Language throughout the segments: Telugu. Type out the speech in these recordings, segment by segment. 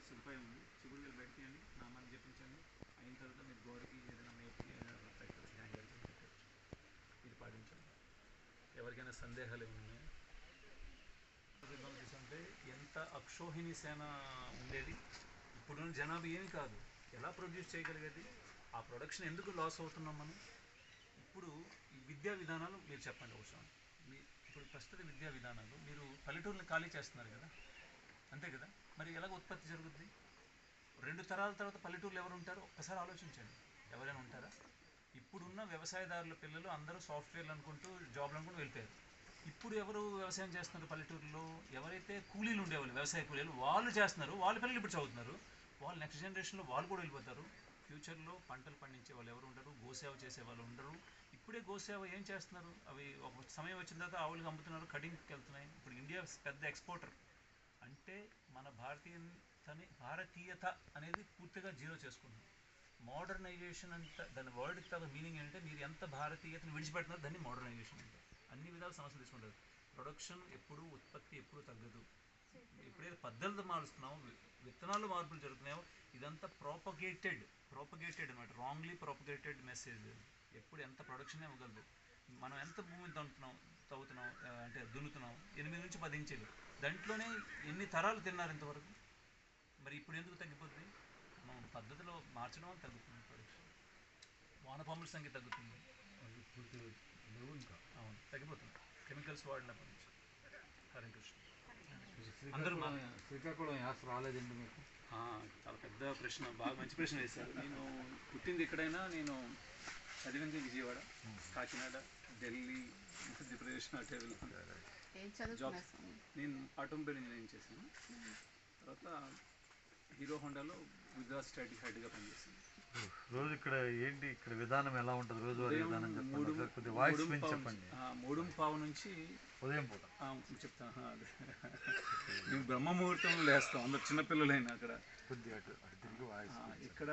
సదుపాయం ఉంది. చిగురు వేలు బయట తీయండి, నామాన్ని జపించండి. అయిన తర్వాత మీరు గోడకి ఏదైనా మేపి ఏదైనా పెట్టచ్చు, హ్యాంగర్ పెట్టచ్చు. ఇది పాటించండి. ఎవరికైనా సందేహాలు ఏమున్నాయా? అంటే ఎంత అక్షోహిణి సేన ఉండేది, ఇప్పుడున్న జనాభా ఏమి కాదు, ఎలా ప్రొడ్యూస్ చేయగలిగేది, ఆ ప్రొడక్షన్ ఎందుకు లాస్ అవుతున్నాం మనం? ఇప్పుడు ఈ విద్యా విధానాలు మీరు చెప్పండి అవసరం. మీ ఇప్పుడు ప్రస్తుత విద్యా విధానాలు మీరు పల్లెటూరుని ఖాళీ చేస్తున్నారు కదా, అంతే కదా, మరి ఎలాగ ఉత్పత్తి జరుగుద్ది? 2 తరాల తర్వాత పల్లెటూరులో ఎవరు ఉంటారు? ఒక్కసారి ఆలోచించండి, ఎవరైనా ఉంటారా? ఇప్పుడున్న వ్యవసాయదారుల పిల్లలు అందరూ సాఫ్ట్వేర్లు అనుకుంటూ జాబ్లు అనుకుంటూ వెళ్ళిపోయారు. ఇప్పుడు ఎవరు వ్యవసాయం చేస్తున్నారు పల్లెటూరులో? ఎవరైతే కూలీలు ఉండేవాళ్ళు, వ్యవసాయ కూలీలు, వాళ్ళు చేస్తున్నారు. వాళ్ళ పిల్లలు ఇప్పుడు చదువుతున్నారు. వాళ్ళు నెక్స్ట్ జనరేషన్లో వాళ్ళు కూడా వెళ్ళిపోతారు. ఫ్యూచర్లో పంటలు పండించే వాళ్ళు ఎవరు ఉండరు, గోసేవ చేసే వాళ్ళు ఉండరు. ఇప్పుడే గోసేవ ఏం చేస్తున్నారు? అవి ఒక సమయం వచ్చిన తర్వాత ఆవులకు అమ్ముతున్నారు, కటింగ్కి వెళ్తున్నాయి. ఇప్పుడు ఇండియా పెద్ద ఎక్స్పోర్టర్. అంటే మన భారతీయత అనేది పూర్తిగా జీరో చేసుకుంటున్నాం. మోడర్నైజేషన్ అంటే దాని వర్డ్కి తగ్గ మీనింగ్ ఏంటంటే మీరు ఎంత భారతీయతను విడిచిపెడుతున్నారు దాన్ని మోడర్నైజేషన్ అంటే. అన్ని విధాలు సమస్యలు తీసుకుంటారు. ప్రొడక్షన్ ఎప్పుడు, ఉత్పత్తి ఎప్పుడు తగ్గదు. ఎప్పుడైతే పద్ధతులు మారుస్తున్నామో, విత్తనాలు మార్పులు జరుగుతున్నాయో, ఇదంతా ప్రోపగేటెడ్ అనమాట, రాంగ్లీ ప్రోపగేటెడ్ మెసేజ్. ఎప్పుడు ఎంత ప్రొడక్షన్ ఇవ్వగలదు. మనం ఎంత భూమిని తవ్వుతున్నాం అంటే దున్నుతున్నాం, 8 నుంచి 10 ఇంచులు. దాంట్లోనే ఎన్ని తరాలు తిన్నారు ఇంతవరకు. మరి ఇప్పుడు ఎందుకు తగ్గిపోతుంది? మనం పద్ధతిలో మార్చడం తగ్గుతుంది ప్రొడక్షన్. వానపాముల సంఖ్య తగ్గుతుంది, ఇంకా అవును తగ్గిపోతుంది కెమికల్స్ వాడినప్పటి నుంచి. హరే కృష్ణ. అందరూ శ్రీకాకుళం యాస రాలేదండి మీకు? చాలా పెద్ద ప్రశ్న, బాగా మంచి ప్రశ్న వేశారు. నేను పుట్టింది ఎక్కడైనా, నేను చదివింది విజయవాడ, కాకినాడ, ఢిల్లీ, మధ్యప్రదేశ్, జాబ్. నేను ఆటోమొబైల్ ఇంజనీరింగ్ చేశాను. తర్వాత హీరో హోండాలో గుజరాత్ స్టేట్ హెడ్గా పనిచేశాను. రోజు ఇక్కడ ఏంటి, ఇక్కడ విధానం ఎలా ఉంటుంది? రోజువారీ విధానం చెప్పండి. 3:15 నుంచి ఉదయం పూట చెప్తాను. అదే మేము బ్రహ్మ ముహూర్తంలో లేస్తాం, అందరు చిన్నపిల్లలైనా అక్కడ. ఇక్కడ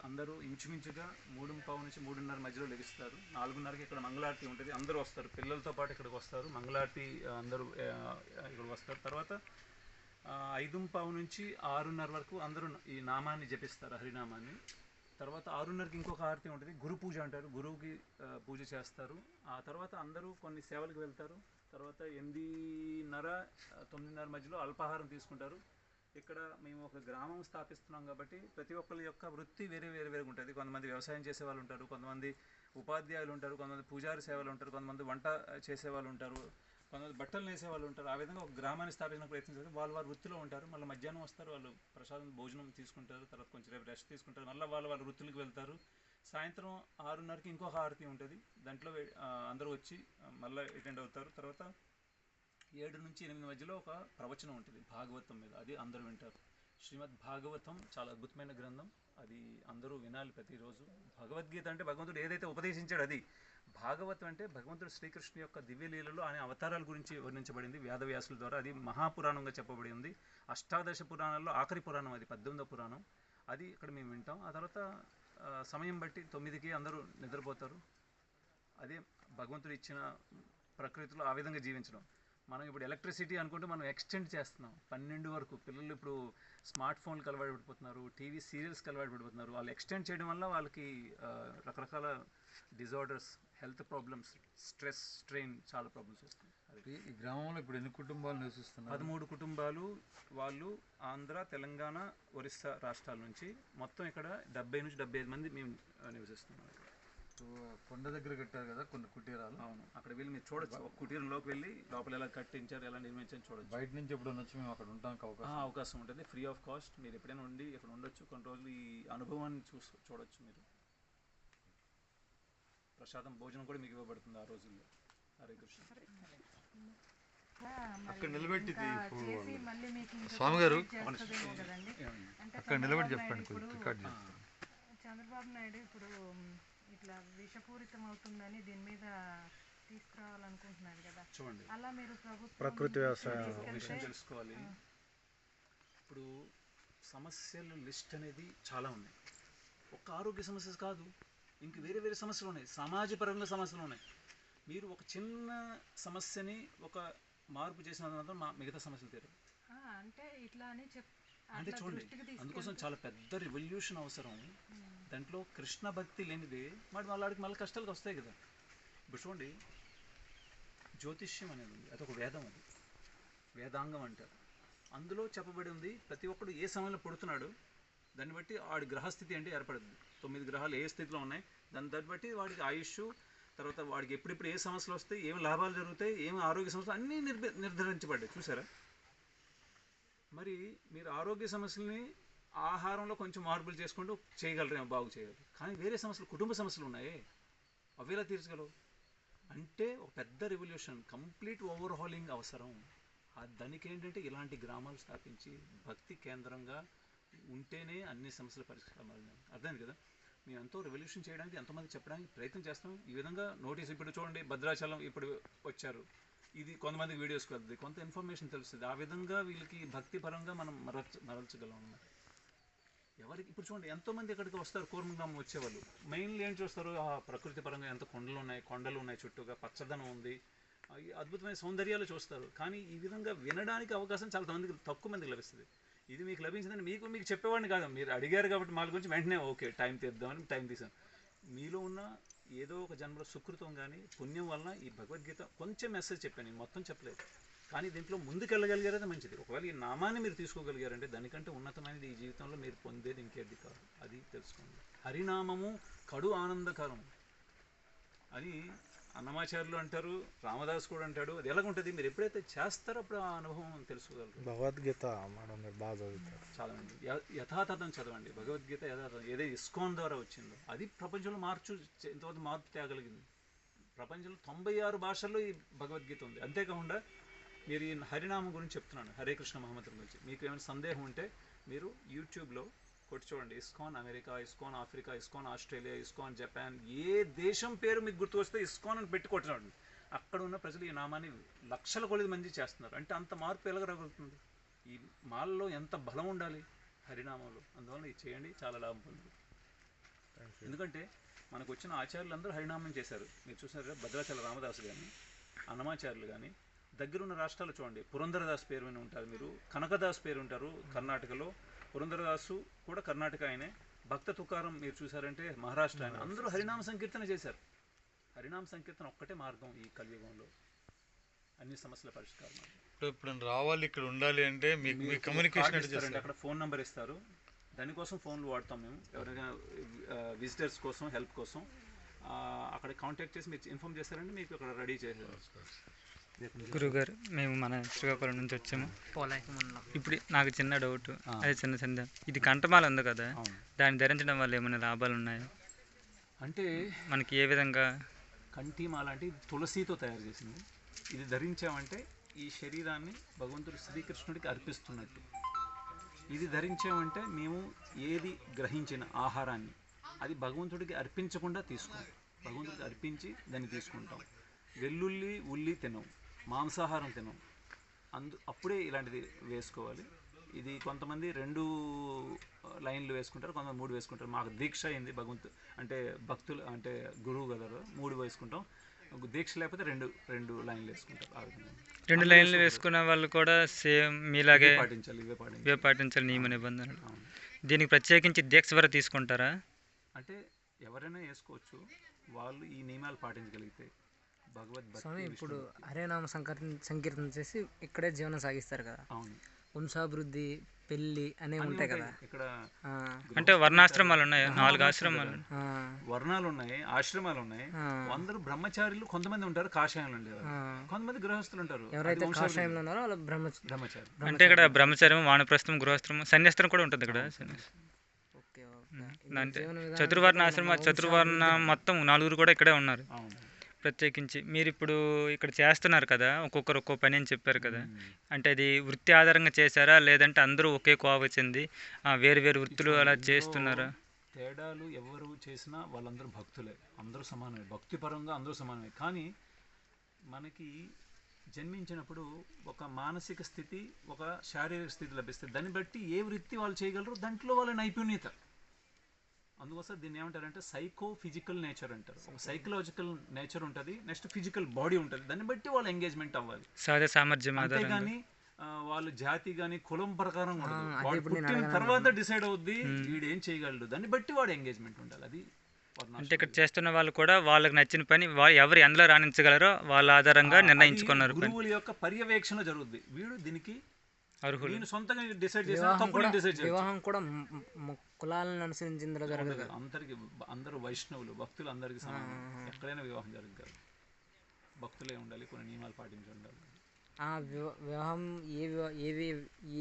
అందరూ ఇంచుమించుగా 3:15 నుంచి 3:30 మధ్యలో లెగిస్తారు. 4:30కి ఇక్కడ మంగళారతి ఉంటుంది, అందరూ వస్తారు, పిల్లలతో పాటు ఇక్కడికి వస్తారు. మంగళారతి అందరూ ఇక్కడికి వస్తారు. తర్వాత 5:15 నుంచి 6:30 వరకు అందరూ ఈ నామాన్ని జపిస్తారు, హరినామాన్ని. తర్వాత 6:30కి ఇంకొక ఆరతి ఉంటుంది, గురు పూజ అంటారు, గురువుకి పూజ చేస్తారు. ఆ తర్వాత అందరూ కొన్ని సేవలకు వెళ్తారు. తర్వాత 8:30, 9:30 మధ్యలో అల్పాహారం తీసుకుంటారు. ఇక్కడ మేము ఒక గ్రామం స్థాపిస్తున్నాం కాబట్టి ప్రతి ఒక్కరి యొక్క వృత్తి వేరే ఉంటుంది. కొంతమంది వ్యవసాయం చేసే వాళ్ళు ఉంటారు, కొంతమంది ఉపాధ్యాయులు ఉంటారు, కొంతమంది పూజారి సేవలు ఉంటారు, కొంతమంది వంట చేసేవాళ్ళు ఉంటారు, కొంతమంది బట్టలు నేసే వాళ్ళు ఉంటారు. ఆ విధంగా ఒక గ్రామాన్ని స్థాపించిన ప్రయత్నం చేస్తారు. వాళ్ళ వృత్తిలో ఉంటారు. మళ్ళీ మధ్యాహ్నం వస్తారు, వాళ్ళు ప్రసాదం భోజనం తీసుకుంటారు, తర్వాత కొంచెం రేపు రెస్ట్ తీసుకుంటారు, మళ్ళీ వాళ్ళ వృత్తులకు వెళ్తారు. సాయంత్రం 6:30కి ఇంకొక హారతి ఉంటుంది, దాంట్లో అందరూ వచ్చి మళ్ళీ అటెండ్ అవుతారు. తర్వాత 7 నుంచి 8 మధ్యలో ఒక ప్రవచనం ఉంటుంది భాగవతం మీద, అది అందరూ వింటారు. శ్రీమద్ భాగవతం చాలా అద్భుతమైన గ్రంథం, అది అందరూ వినాలి ప్రతిరోజు. భగవద్గీత అంటే భగవంతుడు ఏదైతే ఉపదేశించాడు అది. భాగవతం అంటే భగవంతుడు శ్రీకృష్ణుని యొక్క దివ్యలీలలో ఆయన అవతారాల గురించి వర్ణించబడింది వేదవ్యాసుల ద్వారా. అది మహాపురాణంగా చెప్పబడి ఉంది. 18 పురాణాల్లో ఆఖరి పురాణం అది, 18వ పురాణం. అది ఇక్కడ మేము వింటాం. ఆ తర్వాత సమయం బట్టి 9కి అందరూ నిద్రపోతారు. అదే భగవంతుడు ఇచ్చిన ప్రకృతిలో ఆ విధంగా జీవించడం. మనం ఇప్పుడు ఎలక్ట్రిసిటీ అనుకుంటే మనం ఎక్స్టెండ్ చేస్తున్నాం 12 వరకు. పిల్లలు ఇప్పుడు స్మార్ట్ ఫోన్కి అలవాటు పడిపోతున్నారు, టీవీ సీరియల్స్కి అలవాటు పడిపోతున్నారు. వాళ్ళు ఎక్స్టెండ్ చేయడం వల్ల వాళ్ళకి రకరకాల disorders, health problems, stress, strain, చాలా ప్రాబ్లమ్స్ వస్తాయి. ఈ గ్రామంలో ఇప్పుడు ఎన్ని కుటుంబాలు నివసిస్తున్నారు? 13 కుటుంబాలు. వాళ్ళు ఆంధ్ర, తెలంగాణ, ఒరిస్సా రాష్ట్రాల నుంచి. మొత్తం ఇక్కడ 70 నుంచి 75 మంది మేము నివసిస్తున్నాం. ఇక్కడ కొండ దగ్గర కట్టారు కదా కొన్ని కుటీరాలు. అవును, అక్కడ వెళ్ళి మీరు చూడొచ్చు. ఒక కుటీరంలోకి వెళ్ళి లోపల ఎలా కట్టించారు, ఎలా నిర్మించారు చూడొచ్చు. బయట నుంచి ఎప్పుడైనా వచ్చి మేము అక్కడ ఉండడానికి అవకాశం ఉంటుంది, ఫ్రీ ఆఫ్ కాస్ట్. మీరు ఎప్పుడైనా ఉండి ఇక్కడ ఉండొచ్చు, కొన్ని రోజులు ఈ అనుభవాన్ని చూడొచ్చు మీరు. ప్రసాదం భోజనం కూడా మీకు ఇవ్వబడుతుంది ఆ రోజుల్లో. హరే కృష్ణ. అక్కడ నిలబెట్టి స్వామి గారు అక్కడ నిలబెట్టి చెప్పండి, రికార్డ్ చేస్తాను. చంద్రబాబు నాయుడు ఇప్పుడు ఇట్లా విషపూరితం అవుతుందని దీని మీద తీసుకురావాలనుకుంటున్నారు కదా, చూడండి. అలా మీరు ప్రకృతి వ్యవసాయం విషయం తెలుసుకోవాలి. ఇప్పుడు సమస్యల లిస్ట్ అనేది చాలా ఉన్నాయి. ఒక్క ఆరోగ్య సమస్య కాదు, ఇంక వేరే సమస్యలు ఉన్నాయి, సమాజపరంగా సమస్యలు ఉన్నాయి. మీరు ఒక చిన్న సమస్యని ఒక మార్పు చేసిన మిగతా సమస్యలు తీరు. అంటే ఇట్లా అని అంటే అట్లా చూడండి, దృష్టికి అందుకోసం చాలా పెద్ద రెవల్యూషన్ అవసరం. దాంట్లో కృష్ణ భక్తి లేనిదే మరి వాళ్ళకి మళ్ళీ కష్టాలకు వస్తాయి కదా. ఇప్పుడు చూడండి, జ్యోతిష్యం అనేది ఉంది, అదొక వేదం, అది వేదాంగం అంటారు. అందులో చెప్పబడి ఉంది ప్రతి ఒక్కడు ఏ సమయంలో పుడుతున్నాడు దాన్ని బట్టి వాడి గ్రహస్థితి అంటే ఏర్పడుతుంది. 9 గ్రహాలు ఏ స్థితిలో ఉన్నాయి దాన్ని బట్టి వాడికి ఆయుష్, తర్వాత వాడికి ఎప్పుడెప్పుడు ఏ సమస్యలు వస్తాయి, ఏం లాభాలు జరుగుతాయి, ఏం ఆరోగ్య సమస్యలు అన్నీ నిర్ధారించబడ్డాయి. చూసారా? మరి మీరు ఆరోగ్య సమస్యల్ని ఆహారంలో కొంచెం మార్పులు చేసుకుంటూ చేయగలరేమో, బాగు చేయగలరు. కానీ వేరే సమస్యలు, కుటుంబ సమస్యలు ఉన్నాయి, అవి ఎలా తీర్చగలవు? అంటే ఒక పెద్ద రెవల్యూషన్, కంప్లీట్ ఓవర్హాలింగ్ అవసరం. దానికి ఏంటంటే ఇలాంటి గ్రామాలు స్థాపించి భక్తి కేంద్రంగా ఉంటేనే అన్ని సమస్యల పరిష్కారం. అర్థమైంది కదా? మేము ఎంతో రెవల్యూషన్ చేయడానికి, ఎంతోమంది చెప్పడానికి ప్రయత్నం చేస్తాం. ఈ విధంగా నోటీస్ ఇప్పుడు చూడండి, భద్రాచలం ఇప్పుడు వచ్చారు, ఇది కొంతమందికి వీడియోస్కి వెళ్తుంది, కొంత ఇన్ఫర్మేషన్ తెలుస్తుంది. ఆ విధంగా వీళ్ళకి భక్తి పరంగా మనం మరల్చగలం అన్నమాట. ఎవరికి ఇప్పుడు చూడండి, ఎంతోమంది ఇక్కడికి వస్తారు, కూర్మగ్రామం వచ్చేవాళ్ళు మెయిన్లీ ఏం చూస్తారు, ఆ ప్రకృతి పరంగా ఎంత కొండలు ఉన్నాయి చుట్టూగా, పచ్చదనం ఉంది, అద్భుతమైన సౌందర్యాలు చూస్తారు. కానీ ఈ విధంగా వినడానికి అవకాశం చాలా మందికి, తక్కువ మందికి లభిస్తుంది. ఇది మీకు లభించిందని మీకు చెప్పేవాడిని కాదు, మీరు అడిగారు కాబట్టి మా గురించి వెంటనే ఓకే టైం తీద్దామని టైం తీసాను. మీలో ఉన్న ఏదో ఒక జన్మలో సుకృతం కానీ పుణ్యం వలన ఈ భగవద్గీత కొంచెం మెసేజ్ చెప్పాను, నేను మొత్తం చెప్పలేదు. కానీ దీంట్లో ముందుకెళ్ళగలిగారైతే మంచిది. ఒకవేళ ఈ నామాన్ని మీరు తీసుకోగలిగారంటే దానికంటే ఉన్నతమైనది ఈ జీవితంలో మీరు పొందేది ఇంకేది కాదు, అది తెలుసుకోండి. హరినామము కడు ఆనందకరం అని అన్నమాచార్యులు అంటారు, రామదాస్ కూడా అంటాడు. అది ఎలాగుంటుంది, మీరు ఎప్పుడైతే చేస్తారో అప్పుడు ఆ అనుభవం తెలుసుకోగలరు. భగవద్గీత మేడం మీరు బాగా చదువుతారు. చదవండి, యథాతథం చదవండి. భగవద్గీత యథాతథం ఏదైతే ఇస్కాన్ ద్వారా వచ్చిందో అది ప్రపంచంలో ఇంతవరకు మార్పు తేగలిగింది. ప్రపంచంలో 96 భాషల్లో ఈ భగవద్గీత ఉంది. అంతేకాకుండా మీరు ఈ హరినామం గురించి చెప్తున్నాను, హరే కృష్ణ మహమ్మద్ గురించి. మీకు ఏమైనా సందేహం ఉంటే మీరు యూట్యూబ్లో కొట్టి చూడండి, ISKCON America, ISKCON Africa, ISKCON Australia, ISKCON Japan, ఏ దేశం పేరు మీకు గుర్తు వస్తే ఇస్కాన్ అని పెట్టి కొట్టినాడు. అక్కడ ఉన్న ప్రజలు ఈ నామాన్ని లక్షల కొద్ది మంది చేస్తున్నారు. అంటే అంత మార్పు ఎలాగలుగుతుంది? ఈ మాలలో ఎంత బలం ఉండాలి హరినామంలో. అందువల్ల ఇది చేయండి, చాలా లాభం పొందుతుంది. ఎందుకంటే మనకు వచ్చిన ఆచార్యులందరూ హరినామం చేశారు. మీరు చూసారు కదా, భద్రాచల రామదాసు కానీ, అన్నమాచార్యులు కానీ. దగ్గరున్న రాష్ట్రాలు చూడండి, పురంధరదాస్ పేరు విని ఉంటారు మీరు, కనకదాస్ పేరు ఉంటారు కర్ణాటకలో, పురంధరదాసు కూడా కర్ణాటక ఆయనే, భక్త తుకారం మీరు చూసారంటే మహారాష్ట్ర ఆయన. అందరూ హరినామ సంకీర్తన చేశారు. హరినామ సంకీర్తన ఒక్కటే మార్గం ఈ కలియుగంలో అన్ని సమస్యల పరిష్కారం. ఇప్పుడు రావాలి, ఇక్కడ ఉండాలి అంటే మీకు కమ్యూనికేషన్ ఇస్తారండి, అక్కడ ఫోన్ నెంబర్ ఇస్తారు. దానికోసం ఫోన్లు వాడతాం మేము, ఎవరైనా విజిటర్స్ కోసం, హెల్ప్ కోసం. అక్కడ కాంటాక్ట్ చేసి మీరు ఇన్ఫార్మ్ చేస్తారంటే మీకు అక్కడ రెడీ చేసేది. గురుగారు, మేము మన శ్రీకాకుళం నుంచి వచ్చాము. ఇప్పుడు నాకు చిన్న డౌట్, అదే చిన్న సందేహం. ఇది కంఠమాల ఉంది కదా, దాన్ని ధరించడం వల్ల ఏమైనా లాభాలు ఉన్నాయా? అంటే మనకి ఏ విధంగా? కంఠీమాల అంటే ఇది తులసితో తయారు చేసింది. ఇది ధరించామంటే ఈ శరీరాన్ని భగవంతుడు శ్రీకృష్ణుడికి అర్పిస్తున్నట్టు. ఇది ధరించామంటే మేము ఏది గ్రహించిన ఆహారాన్ని అది భగవంతుడికి అర్పించకుండా తీసుకుంటాం. భగవంతుడికి అర్పించి దాన్ని తీసుకుంటాం. వెల్లుల్లి ఉల్లి తినం, మాంసాహారం తినం. అప్పుడే ఇలాంటిది వేసుకోవాలి. ఇది కొంతమంది 2 లైన్లు వేసుకుంటారు, కొంతమంది 3 వేసుకుంటారు. మాకు దీక్ష అయింది, అంటే భక్తులు అంటే గురువు కదా, 3 వేసుకుంటాం. దీక్ష లేకపోతే 2 లైన్లు వేసుకుంటారు. ఆ విధంగా 2 లైన్లు వేసుకున్న వాళ్ళు కూడా సేమ్ మీలాగే ఇవే పాటించాలి నియమ నిబంధనలు. దీనికి ప్రత్యేకించి దీక్ష వరకు తీసుకుంటారా? అంటే ఎవరైనా వేసుకోవచ్చు, వాళ్ళు ఈ నియమాలు పాటించగలిగితే. స్వామి, ఇప్పుడు హరేనామ సంకీర్తన చేసి ఇక్కడే జీవనం సాగిస్తారు కదా. అవును, వంశాభివృద్ధి, పెళ్లి అనేవి ఉంటాయి కదా ఇక్కడ. అంటే వర్ణాశ్రమాలు ఉన్నాయి, 4 ఆశ్రమాలు, వర్ణాలు ఉన్నాయి, ఆశ్రమాలు ఉన్నాయి. అందరూ బ్రహ్మచారులు కొంతమంది ఉంటారు, కాషాయంలో ఉండేవారు, కొంతమంది గృహస్థులు ఉంటారు. ఎవరైతే కాషాయంలో ఉన్నారో వాళ్ళు బ్రహ్మచారి. అంటే ఇక్కడ బ్రహ్మచర్యం, వానప్రస్థం, గృహస్థం, సన్యాస్త్రం కూడా ఉంటుంది ఇక్కడ. అంటే చతుర్వర్ణ ఆశ్రమం, చతుర్వర్ణ మొత్తం 4 కూడా ఇక్కడే ఉన్నారు ప్రత్యేకించి. మీరు ఇప్పుడు ఇక్కడ చేస్తున్నారు కదా, ఒక్కొక్కరు ఒక్కో పని అని చెప్పారు కదా, అంటే అది వృత్తి ఆధారంగా చేశారా, లేదంటే అందరూ ఒకే కోవ చెంది వేరు వేరు వృత్తులు అలా చేస్తున్నారా? తేడాలు ఎవరు చేసినా వాళ్ళందరూ భక్తులే, అందరూ సమానమే, భక్తిపరంగా అందరూ సమానమే. కానీ మనకి జన్మించినప్పుడు ఒక మానసిక స్థితి, ఒక శారీరక స్థితి లభిస్తుంది. దాన్ని బట్టి ఏ వృత్తి వాళ్ళు చేయగలరు, దాంట్లో వాళ్ళ నైపుణ్యత. అందుకోసం దీన్ని ఏమంటారంటే సైకో ఫిజికల్ నేచర్ అంటారు. ఒక సైకలాజికల్ నేచర్ ఉంటుంది, నెక్స్ట్ ఫిజికల్ బాడీ ఉంటుంది. దాన్ని బట్టి వాళ్ళు ఎంగేజ్మెంట్ అవ్వాలి. సహజ సామర్థ్యం. అంతేగాని వాళ్ళ జాతి కానీ కులం ప్రకారం ఉండదు. అదే వాడు ఇప్పుడు నేను పుట్టిన తర్వాత డిసైడ్ అవుద్ది వీడు ఏం చేయగలడు, దాన్ని బట్టి వాడు ఎంగేజ్మెంట్ ఉండాలి. అది అంటే ఇక్కడ చేస్తున్న వాళ్ళు కూడా వాళ్ళకి నచ్చిన పని ఎవరు ఎందులో రాణించగలరో వాళ్ళ ఆధారంగా నిర్ణయించుకున్నారు పని. గురువుల యొక్క పర్యవేక్షణ జరుగుద్ది. వీడు దీనికి అర్హులు. నేను సొంతంగా డిసైడ్ చేశాను, తప్పు నేను డిసైడ్ చేశాను. వివాహం కూడా కులాలను అనుసరించిందిలో జరగదు కదా. అందరికి అందరూ వైష్ణవులు భక్తులు అందరికి సమానం. ఎక్కడైనా వివాహం జరగదు. భక్తులే ఉండాలి, కొన్ని నియమాలు పాటించి ఉండాలి. ఆ వివాహం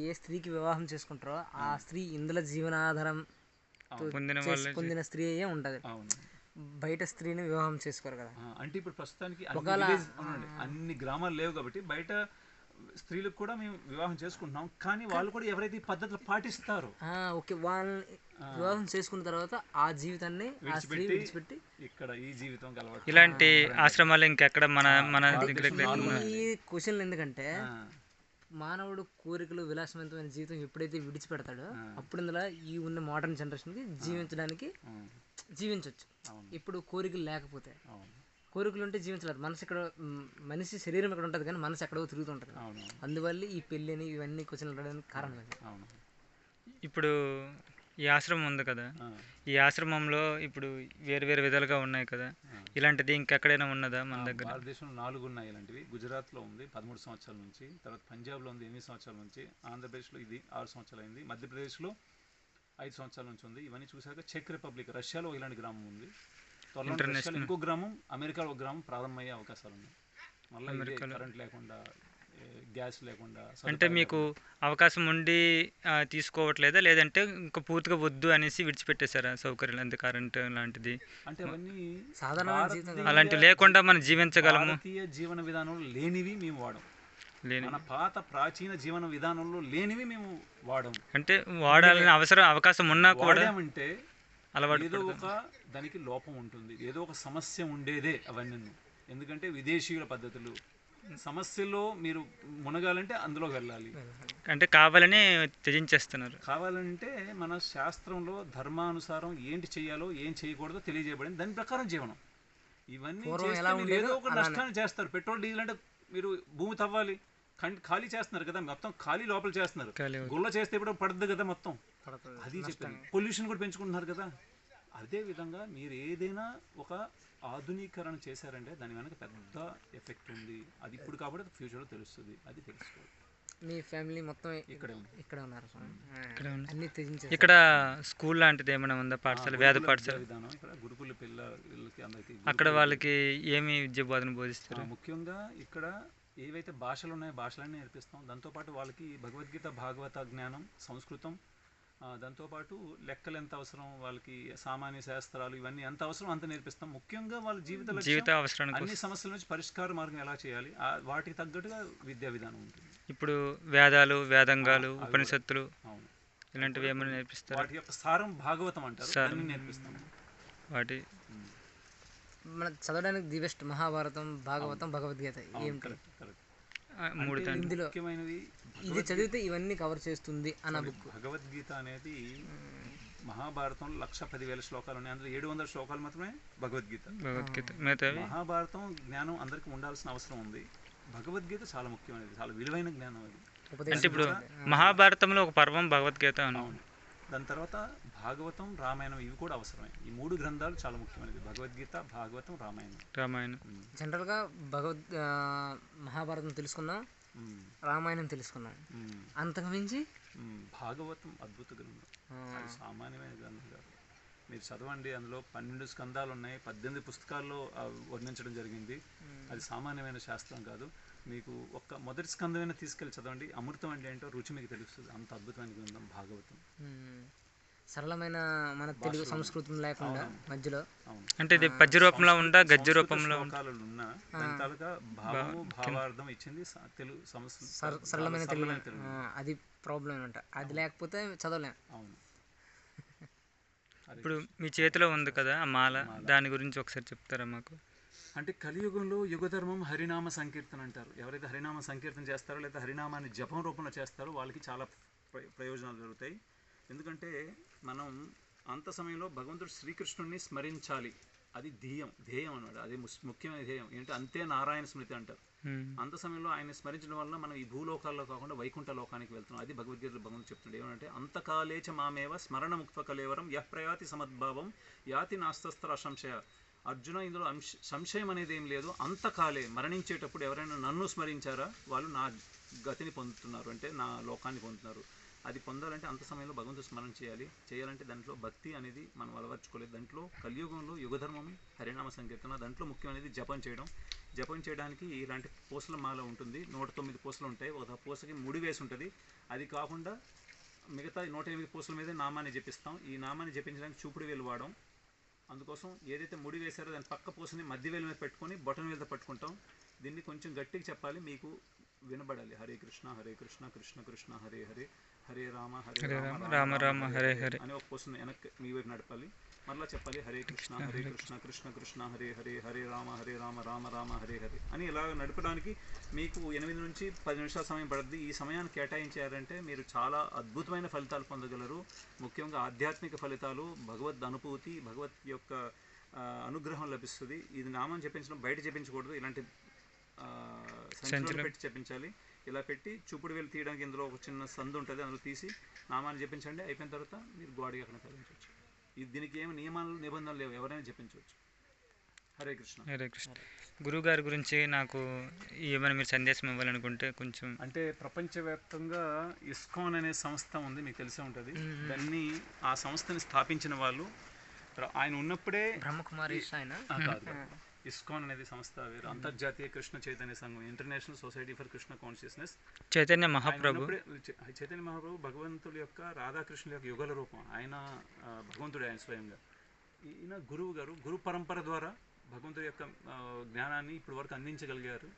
ఏ స్త్రీకి వివాహం చేసుకుంటారో ఆ స్త్రీ ఇందులో జీవనాధారం పొందిన స్త్రీ అయ్యే ఉంటుంది. అవును, బయట స్త్రీని వివాహం చేసుకోరు కదా. అంటే ఇప్పుడు ప్రస్తుతానికి అన్ని గ్రామాలు లేవు కాబట్టి బయట స్త్రీలకు కూడా మేము వివాహం చేసుకుంటున్నాం. కానీ వాళ్ళు కూడా ఎవరైతే ఈ పద్ధతులు పాటిస్తారో ఓకే, వాళ్ళని వివాహం చేసుకున్న తర్వాత ఆ జీవితాన్ని ఆ స్త్రీ విడిచిపెట్టి ఇక్కడ ఈ జీవితం కలవాలి. ఇలాంటి ఆశ్రమాలు ఇంకెక్కడ మన దగ్గర ఈ క్వశ్చన్లు ఎందుకంటే మానవుడు కోరికలు విలాసవంతమైన జీవితం ఎప్పుడైతే విడిచిపెడతాడో అప్పుడు ఇందులో ఈ ఉన్న మోడర్న్ జనరేషన్కి జీవించవచ్చు. ఇప్పుడు కోరికలు లేకపోతే, కోరికలు ఉంటే జీవించలేదు. మనిషి శరీరం ఇక్కడ ఉంటుంది కానీ మనసు ఎక్కడో తిరుగుతుంటుంది. అందువల్ల ఈ పెళ్ళి అని ఇవన్నీ క్వశ్చన్లు అడగడానికి కారణం అది. ఇప్పుడు ఈ ఆశ్రమం ఉంది కదా, ఈ ఆశ్రమంలో ఇప్పుడు వేరు వేరు విధాలుగా ఉన్నాయి కదా, ఇలాంటిది ఇంకెక్కడైనా ఉన్నదా మన దగ్గర? భారతదేశంలో 4 ఉన్నాయి ఇలాంటివి. గుజరాత్లో ఉంది 13 సంవత్సరాల నుంచి, తర్వాత పంజాబ్లో ఉంది 8 సంవత్సరాల నుంచి, ఆంధ్రప్రదేశ్లో ఇది 6 సంవత్సరాలు అయింది, మధ్యప్రదేశ్లో 5 సంవత్సరాల నుంచి ఉంది. ఇవన్నీ చూసాక చెక్ రిపబ్లిక్ రష్యాలో ఇలాంటి గ్రామం ఉంది. త్వరలో రష్యాలో ఇంకో గ్రామం, అమెరికాలో ఒక గ్రామం ప్రారంభమయ్యే అవకాశాలు ఉన్నాయి. మళ్ళీ కరెంట్ లేకుండా, గ్యాస్ లేకుండా. అంటే మీకు అవకాశం ఉండి తీసుకోవట్లేదా, లేదంటే ఇంకా పూర్తిగా వద్దు అనేసి విడిచిపెట్టేశారా సౌకర్యాలు, అంతే కరెంట్ లాంటిది? అంటే అవన్నీ సాధారణ అలాంటి లేకుండా మనం జీవించగలము. భారతీయ జీవన విధానంలో లేనివి మేము వాడం. మన పాత ప్రాచీన జీవన విధానంలో లేనివి మేము వాడం. అంటే వాడాలని అవకాశం ఉన్నా కూడా అంటే ఏదో ఒక దానికి లోపం ఉంటుంది, ఏదో ఒక సమస్య ఉండేదే అవన్నీ. ఎందుకంటే విదేశీయుల పద్ధతులు, సమస్యలో మీరు మునగాలంటే అందులోకి వెళ్ళాలి. అంటే కావాలని త్యజించేస్తున్నారు. కావాలంటే మన శాస్త్రంలో ధర్మానుసారం ఏంటి చేయాలో ఏం చేయకూడదో తెలియజేయబడింది. దాని ప్రకారం జీవనం. ఇవన్నీ ఏదో ఒక నష్టాన్ని చేస్తారు. పెట్రోల్ డీజిల్ అంటే మీరు భూమి తవ్వాలి, ఖాళీ చేస్తున్నారు కదా, మొత్తం ఖాళీ లోపల చేస్తున్నారు. గుల్ల చేస్తే ఇప్పుడు పడుతుంది కదా మొత్తం, అది చెప్పాను. పొల్యూషన్ కూడా పెంచుకుంటున్నారు కదా. అదే విధంగా మీరు ఏదైనా ఒక ఆధునీకరణ చేశారంటే దాని వెనక పెద్ద ఎఫెక్ట్ ఉంది. అది ఇప్పుడు కాబట్టి ఫ్యూచర్లో తెలుస్తుంది. అది తెలుసుకోవాలి. మీ ఫ్యామిలీ మొత్తం ఇక్కడ ఉన్నారు, అన్ని త్యజించారు. ఇక్కడ స్కూల్ లాంటిది ఏమైనా ఉందా, పాఠశాల, వేద పాఠశాల విధానం? ఇక్కడ గురుకుల పిల్లలకి అందరికీ అక్కడ వాళ్ళకి ఏమి విద్య బోధన బోధిస్తారు? ముఖ్యంగా ఇక్కడ ఏవైతే భాషలు ఉన్నాయో భాషలన్నీ నేర్పిస్తాం. దాంతోపాటు వాళ్ళకి భగవద్గీత, భాగవత జ్ఞానం, సంస్కృతం, దాంతోపాటు లెక్కలు ఎంత అవసరం, వాళ్ళకి సామాన్య శాస్త్రాలు ఇవన్నీ ఎంత అవసరం అంత నేర్పిస్తాం. ముఖ్యంగా వాళ్ళ జీవిత అవసరానికి అన్ని సమస్యల నుంచి పరిష్కార మార్గం ఎలా చేయాలి, వాటికి తగ్గట్టుగా విద్యా విధానం ఉంటుంది. ఇప్పుడు వేదాలు, వేదంగాలు, ఉపనిషత్తులు ఇలాంటివి ఏమైనా నేర్పిస్తారు? వాటి యొక్క సారం భాగవతం అంటారు, దాన్ని నేర్పిస్తాం. వాటి మన చదవడానికి ది బెస్ట్ మహాభారతం, భాగవతం, భగవద్గీత. ఏమిటి ఇందులో ముఖ్యమైనవి ఇది చదివితే ఇవన్నీ కవర్ చేస్తుంది అన్న బుక్. భగవద్గీత అనేది మహాభారతంలో 1,10,000 శ్లోకాలు ఉన్నాయి. అందులో 700 శ్లోకాలు మాత్రమే భగవద్గీత. మహాభారతం జ్ఞానం అందరికీ ఉండాల్సిన అవసరం ఉంది. భగవద్గీత చాలా ముఖ్యమైనది, చాలా విలువైన జ్ఞానం అది. అంటే ఇప్పుడు మహాభారతంలో ఒక పర్వం భగవద్గీత. దాని తర్వాత భాగవతం, రామాయణం ఇవి కూడా అవసరమే. ఈ 3 గ్రంథాలు చాలా ముఖ్యమైనది, భగవద్గీత, భాగవతం, రామాయణం. జనరల్గా మహాభారతం తెలుసుకున్నాం, రామాయణం తెలుసుకున్నాం, అంతకు మించి భాగవతం అద్భుత గ్రంథం, సామాన్యమైన గ్రంథం కాదు. మీరు చదవండి, అందులో 12 స్కందాలు ఉన్నాయి, 18 పుస్తకాల్లో వర్ణించడం జరిగింది. అది సామాన్యమైన శాస్త్రం కాదు. మీకు ఒక్క మొదటి స్కందమైనా తీసుకెళ్ళి చదవండి, అమృతం అంటే ఏంటో రుచి మీకు తెలుస్తుంది. అంత అద్భుతమైన గ్రంథం భాగవతం. సరళమైన మన తెలుగు సంస్కృతం లేకుండా మధ్యలో, అంటే ఇది పద్య రూపంలో ఉందా, గద్య రూపంలో ఉన్నా భావార్థం ఇచ్చింది తెలుగు సరళమైన తెలుగు. అది ప్రాబ్లం అంట, అది లేకపోతే చదవలేం. అవును. ఇప్పుడు మీ చేతిలో ఉంది కదా ఆ మాల, దాని గురించి ఒకసారి చెప్తారా మాకు? అంటే కలియుగంలో యుగధర్మం హరినామ సంకీర్తన అంటారు. ఎవరైతే హరినామ సంకీర్తన చేస్తారో లేదా హరినామాన్ని జపం రూపంలో చేస్తారో వాళ్ళకి చాలా ప్రయోజనాలు జరుగుతాయి. ఎందుకంటే మనం అంత సమయంలో భగవంతుడు శ్రీకృష్ణుడిని స్మరించాలి, అది ధ్యేయం అన్నమాట. అది ముఖ్యమైన ధ్యేయం ఏంటంటే అంతే నారాయణ స్మృతి అంటారు. అంత సమయంలో ఆయన స్మరించడం వల్ల మనం ఈ భూలోకాల్లో కాకుండా వైకుంఠ లోకానికి వెళ్తున్నాం. అది భగవద్గీతలో భగవంతుడు చెప్తున్నాడు ఏమంటే, అంతకాలేచ మామేవ స్మరణ ముక్త కలేవరం యః ప్రయాతి సమద్భావం యాతి నాస్తస్త్ర సంశయ. అర్జున, ఇందులో సంశయం అనేది ఏం లేదు. అంతకాలే, మరణించేటప్పుడు ఎవరైనా నన్ను స్మరించారా వాళ్ళు నా గతిని పొందుతున్నారు, అంటే నా లోకాన్ని పొందుతున్నారు. అది పొందాలంటే అంత సమయంలో భగవంతుడు స్మరణ చేయాలంటే దాంట్లో భక్తి అనేది మనం అలవర్చుకోలేదు. దాంట్లో కలియుగంలో యుగధర్మం, హరినామ సంకీర్తన, దాంట్లో ముఖ్యమైనది జపం చేయడం. జపం చేయడానికి ఇలాంటి పూసల మాల ఉంటుంది, 109 పూసలు ఉంటాయి. ఒక పూసకి ముడి వేసి ఉంటుంది. అది కాకుండా మిగతా 108 పూసల మీదే నామాన్ని జపిస్తాం. ఈ నామాన్ని జపించడానికి చూపుడు వేలు వాడడం. అందుకోసం ఏదైతే ముడి వేశారో దాని పక్క పూసని మధ్య వేలు మీద పెట్టుకొని బొటన వేలుతో పట్టుకుంటాం. దీన్ని కొంచెం గట్టిగా చెప్పాలి, మీకు వినబడాలి. హరే కృష్ణ కృష్ణ కృష్ణ హరే హరే, హరే రామ రామ రామ హరే హరే అని ఒక పూసను వెనక్కి మీ వైపు నడపాలి. మరలా చెప్పాలి, హరే కృష్ణ కృష్ణ కృష్ణ హరే హరే, హరే రామ రామ రామ హరే హరే అని. ఇలా నడపడానికి మీకు 8 నుంచి 10 నిమిషాల సమయం పడుతుంది. ఈ సమయాన్ని కేటాయించారంటే మీరు చాలా అద్భుతమైన ఫలితాలు పొందగలరు. ముఖ్యంగా ఆధ్యాత్మిక ఫలితాలు, భగవద్ అనుభూతి, భగవత్ యొక్క అనుగ్రహం లభిస్తుంది. ఇది నామం చెప్పించడం బయట చెప్పించకూడదు, ఇలాంటి సంచులు పెట్టి చెప్పించాలి. ఇలా పెట్టి చూపుడు వేలు తీయడానికి ఇందులో ఒక చిన్న సందు ఉంటుంది, అందులో తీసి నామాన్ని జపించండి. అయిపోయిన తర్వాత మీరు గోడకి అక్కడ తరలించవచ్చు. దీనికి ఏమి నియమాలు నిబంధనలు లేవు, ఎవరైనా జపించవచ్చు. హరే కృష్ణ. హరే కృష్ణ. గురువుగారి గురించి నాకు ఏమైనా మీరు సందేశం ఇవ్వాలనుకుంటే కొంచెం. అంటే ప్రపంచవ్యాప్తంగా ఇస్కాన్ అనే సంస్థ ఉంది, మీకు తెలిసే ఉంటుంది. దాన్ని, ఆ సంస్థని స్థాపించిన వాళ్ళు ఆయన ఉన్నప్పుడే బ్రహ్మకుమారి ఆయన కాదు. ఇస్కాన్ అనేది సంస్థ వేరు, అంతర్జాతీయ కృష్ణ చైతన్య సంఘం, International Society for Krishna Consciousness. Chaitanya Mahaprabhu భగవంతుడి యొక్క, రాధాకృష్ణుల యొక్క యుగల రూపం ఆయన. భగవంతుడు ఆయన స్వయంగా. ఈయన గురువు గారు, గురు పరంపర ద్వారా భగవంతుడి యొక్క జ్ఞానాన్ని ఇప్పటి వరకు అందించగలిగారు.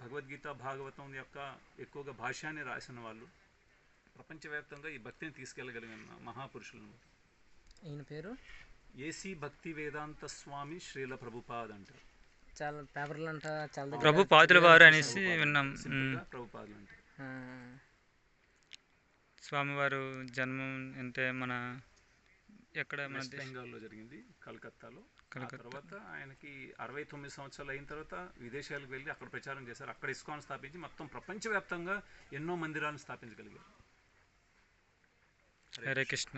భగవద్గీత, భాగవతం యొక్క ఎక్కువగా భాష్యాన్ని రాసిన వాళ్ళు. ప్రపంచవ్యాప్తంగా ఈ భక్తిని తీసుకెళ్ళగలిగిన మహాపురుషులను. ఈయన పేరు ఏసీ భక్తి వేదాంత స్వామి శ్రీల ప్రభుపాద్ అంటారు. చాలా పేపర్లు అంట, చాలా ప్రభుపాదుల వారు అనేసి విన్నాం. ప్రభుపాదులు అంటారు. స్వామివారు జన్మం అంటే మన ఎక్కడ, మన వెస్ట్ బెంగాల్లో జరిగింది, కలకత్తాలో. ఆ తర్వాత ఆయనకి 69 సంవత్సరాలు అయిన తర్వాత విదేశాలకు వెళ్ళి అక్కడ ప్రచారం చేశారు. అక్కడ ఇస్కాన్ స్థాపించి మొత్తం ప్రపంచవ్యాప్తంగా ఎన్నో మందిరాలను స్థాపించగలిగారు. హరే కృష్ణ.